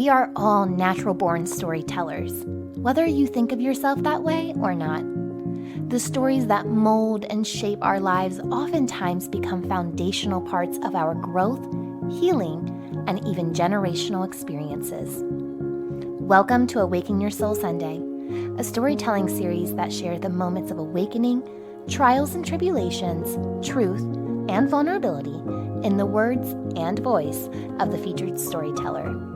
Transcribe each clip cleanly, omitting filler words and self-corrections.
We are all natural-born storytellers, whether you think of yourself that way or not. The stories that mold and shape our lives oftentimes become foundational parts of our growth, healing, and even generational experiences. Welcome to Awaken Your Soul Sunday, a storytelling series that shares the moments of awakening, trials and tribulations, truth, and vulnerability in the words and voice of the featured storyteller.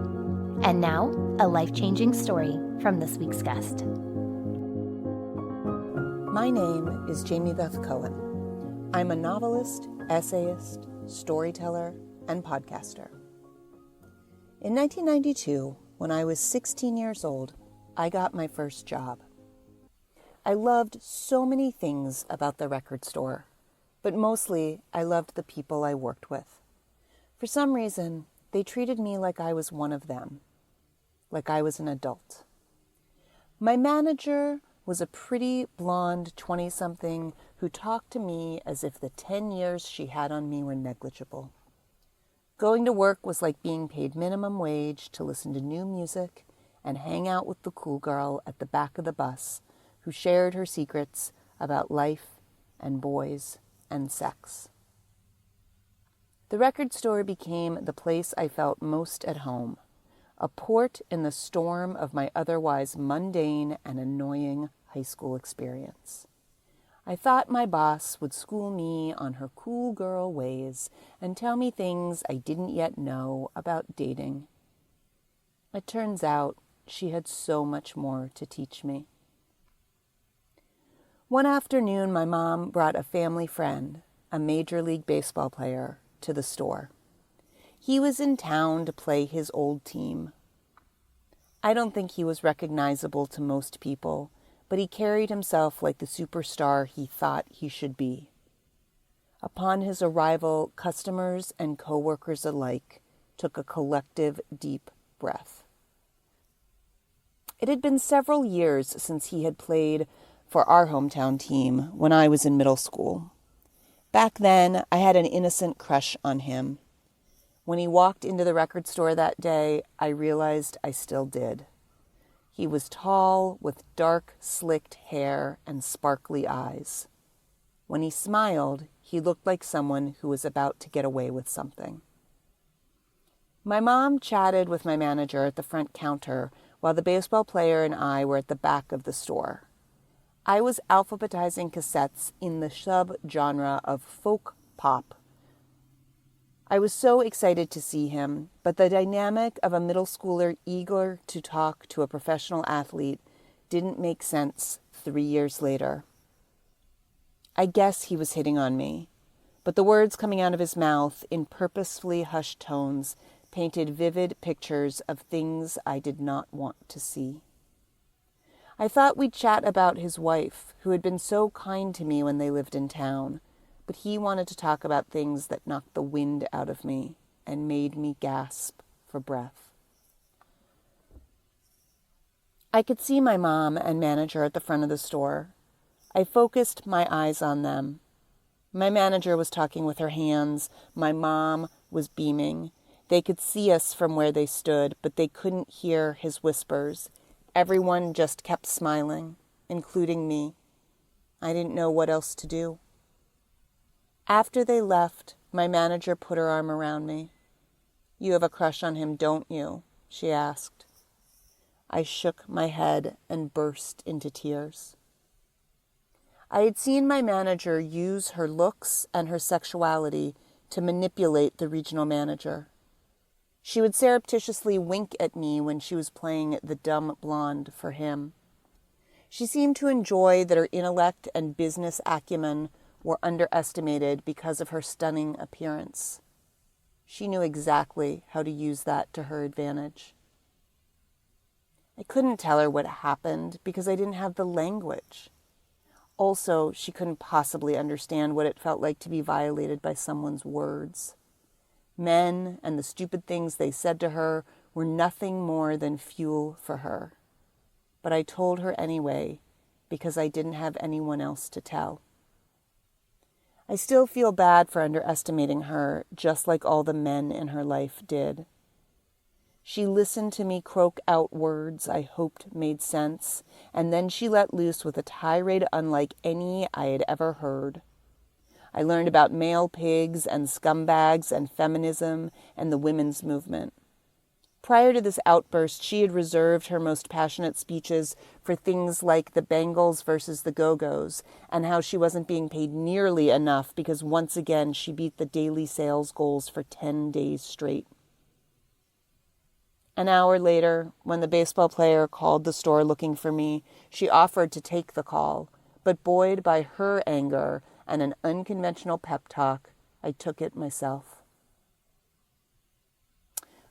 And now, a life-changing story from this week's guest. My name is Beth Cohen. I'm a novelist, essayist, storyteller, and podcaster. In 1992, when I was 16 years old, I got my first job. I loved so many things about the record store, but mostly I loved the people I worked with. For some reason, they treated me like I was one of them, like I was an adult. My manager was a pretty blonde 20-something who talked to me as if the 10 years she had on me were negligible. Going to work was like being paid minimum wage to listen to new music and hang out with the cool girl at the back of the bus who shared her secrets about life and boys and sex. The record store became the place I felt most at home, a port in the storm of my otherwise mundane and annoying high school experience. I thought my boss would school me on her cool girl ways and tell me things I didn't yet know about dating. It turns out she had so much more to teach me. One afternoon, my mom brought a family friend, a Major League Baseball player, to the store. He was in town to play his old team. I don't think he was recognizable to most people, but he carried himself like the superstar he thought he should be. Upon his arrival, customers and coworkers alike took a collective deep breath. It had been several years since he had played for our hometown team when I was in middle school. Back then, I had an innocent crush on him. When he walked into the record store that day, I realized I still did. He was tall, with dark, slicked hair and sparkly eyes. When he smiled, he looked like someone who was about to get away with something. My mom chatted with my manager at the front counter while the baseball player and I were at the back of the store. I was alphabetizing cassettes in the sub-genre of folk pop. I was so excited to see him, but the dynamic of a middle schooler eager to talk to a professional athlete didn't make sense 3 years later. I guess he was hitting on me, but the words coming out of his mouth in purposefully hushed tones painted vivid pictures of things I did not want to see. I thought we'd chat about his wife, who had been so kind to me when they lived in town, but he wanted to talk about things that knocked the wind out of me and made me gasp for breath. I could see my mom and manager at the front of the store. I focused my eyes on them. My manager was talking with her hands. My mom was beaming. They could see us from where they stood, but they couldn't hear his whispers. Everyone just kept smiling, including me. I didn't know what else to do. After they left, my manager put her arm around me. "You have a crush on him, don't you?" she asked. I shook my head and burst into tears. I had seen my manager use her looks and her sexuality to manipulate the regional manager. She would surreptitiously wink at me when she was playing the dumb blonde for him. She seemed to enjoy that her intellect and business acumen were underestimated because of her stunning appearance. She knew exactly how to use that to her advantage. I couldn't tell her what happened because I didn't have the language. Also, she couldn't possibly understand what it felt like to be violated by someone's words. Men and the stupid things they said to her were nothing more than fuel for her. But I told her anyway because I didn't have anyone else to tell. I still feel bad for underestimating her, just like all the men in her life did. She listened to me croak out words I hoped made sense, and then she let loose with a tirade unlike any I had ever heard. I learned about male pigs and scumbags and feminism and the women's movement. Prior to this outburst, she had reserved her most passionate speeches for things like the Bengals versus the Go-Go's and how she wasn't being paid nearly enough because once again she beat the daily sales goals for 10 days straight. An hour later, when the baseball player called the store looking for me, she offered to take the call, but buoyed by her anger and an unconventional pep talk, I took it myself.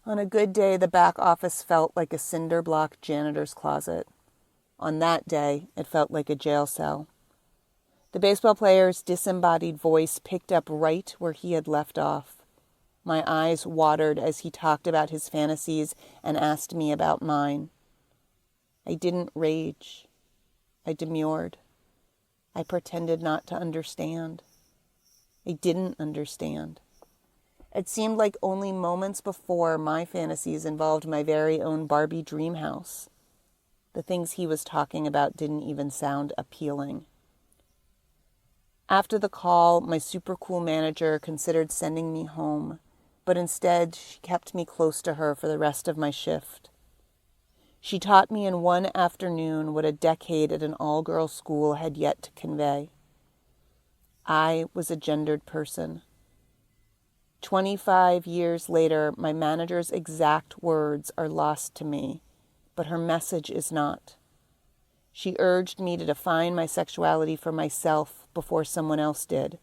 On a good day, the back office felt like a cinder block janitor's closet. On that day, it felt like a jail cell. The baseball player's disembodied voice picked up right where he had left off. My eyes watered as he talked about his fantasies and asked me about mine. I didn't rage. I demurred. I pretended not to understand. I didn't understand. It seemed like only moments before my fantasies involved my very own Barbie dream house. The things he was talking about didn't even sound appealing. After the call, my super cool manager considered sending me home, but instead she kept me close to her for the rest of my shift. She taught me in one afternoon what a decade at an all-girl school had yet to convey. I was a gendered person. 25 years later, my manager's exact words are lost to me, but her message is not. She urged me to define my sexuality for myself before someone else did.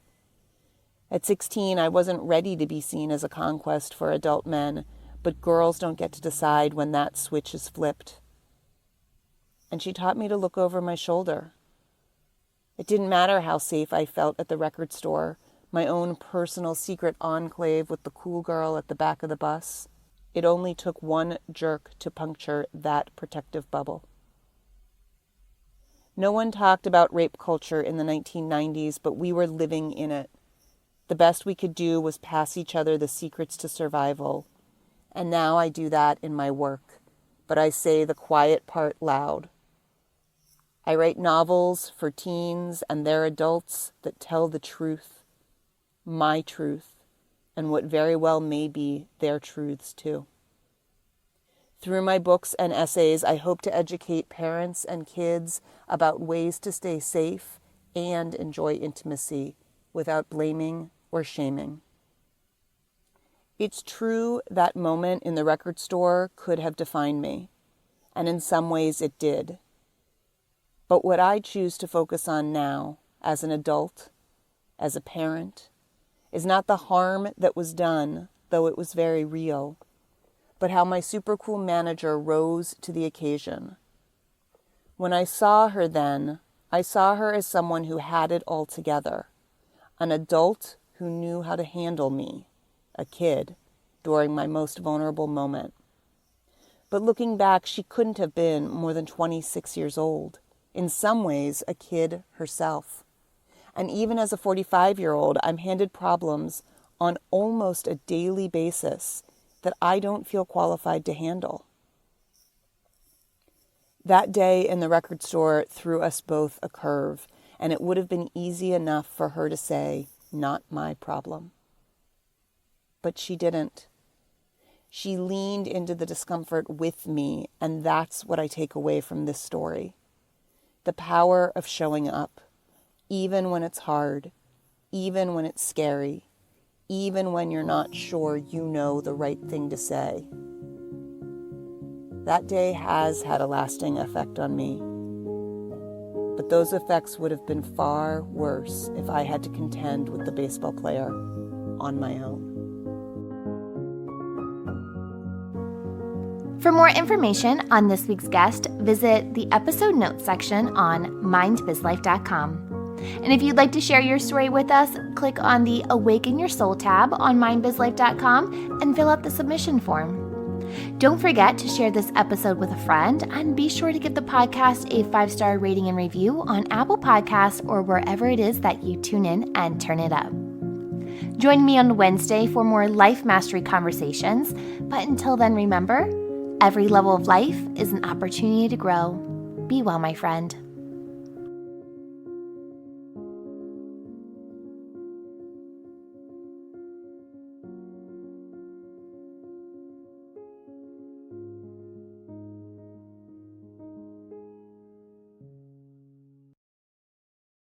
At 16, I wasn't ready to be seen as a conquest for adult men, but girls don't get to decide when that switch is flipped. And she taught me to look over my shoulder. It didn't matter how safe I felt at the record store, my own personal secret enclave with the cool girl at the back of the bus. It only took one jerk to puncture that protective bubble. No one talked about rape culture in the 1990s, but we were living in it. The best we could do was pass each other the secrets to survival. And now I do that in my work, but I say the quiet part loud. I write novels for teens and their adults that tell the truth, my truth, and what very well may be their truths too. Through my books and essays, I hope to educate parents and kids about ways to stay safe and enjoy intimacy without blaming or shaming. It's true that moment in the record store could have defined me, and in some ways it did. But what I choose to focus on now, as an adult, as a parent, is not the harm that was done, though it was very real, but how my super cool manager rose to the occasion. When I saw her then, I saw her as someone who had it all together, an adult who knew how to handle me, a kid, during my most vulnerable moment. But looking back, she couldn't have been more than 26 years old, in some ways a kid herself. And even as a 45-year-old, I'm handed problems on almost a daily basis that I don't feel qualified to handle. That day in the record store threw us both a curve, and it would have been easy enough for her to say, "Not my problem." But she didn't. She leaned into the discomfort with me, and that's what I take away from this story. The power of showing up, even when it's hard, even when it's scary, even when you're not sure you know the right thing to say. That day has had a lasting effect on me. But those effects would have been far worse if I had to contend with the baseball player on my own. For more information on this week's guest, visit the episode notes section on mindbizlife.com. And if you'd like to share your story with us, click on the Awaken Your Soul tab on mindbizlife.com and fill out the submission form. Don't forget to share this episode with a friend, and be sure to give the podcast a 5-star rating and review on Apple Podcasts or wherever it is that you tune in and turn it up. Join me on Wednesday for more life mastery conversations, but until then, remember, Every level of life is an opportunity to grow. Be well, my friend.